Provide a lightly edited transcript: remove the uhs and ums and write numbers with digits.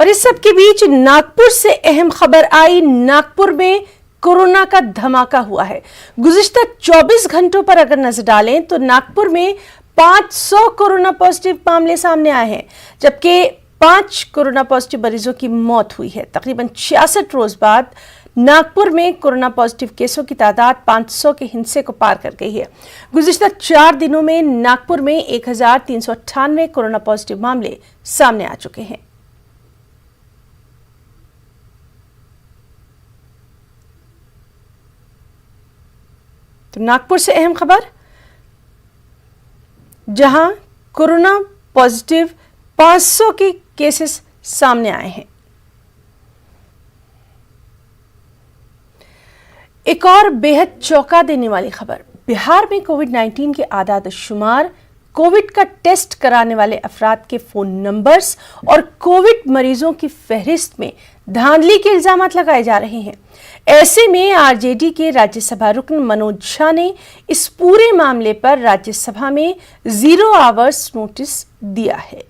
और इस सब के बीच नागपुर से अहम खबर आई। नागपुर में कोरोना का धमाका हुआ है। गुज़िश्ता 24 घंटों पर अगर नजर डालें तो नागपुर में 500 कोरोना पॉजिटिव मामले सामने आए हैं, जबकि 5 कोरोना पॉजिटिव मरीजों की मौत हुई है। तकरीबन 66 रोज बाद नागपुर में कोरोना पॉजिटिव केसों की तादाद 500 के हिंसे को पार कर गई है। गुज़िश्ता 4 दिनों में नागपुर में 1398 कोरोना पॉजिटिव मामले सामने आ चुके हैं। तो नागपुर से अहम खबर, जहां कोरोना पॉजिटिव 500 के केसेस सामने आए हैं। एक और बेहद चौंका देने वाली खबर, बिहार में कोविड-19 के आदाद शुमार, कोविड का टेस्ट कराने वाले अफराद के फोन नंबर्स और कोविड मरीजों की फहरिस्त में धांधली के इल्जामात लगाए जा रहे हैं। ऐसे में आरजेडी के राज्यसभा रुकन मनोज झा ने इस पूरे मामले पर राज्यसभा में 0 आवर्स नोटिस दिया है।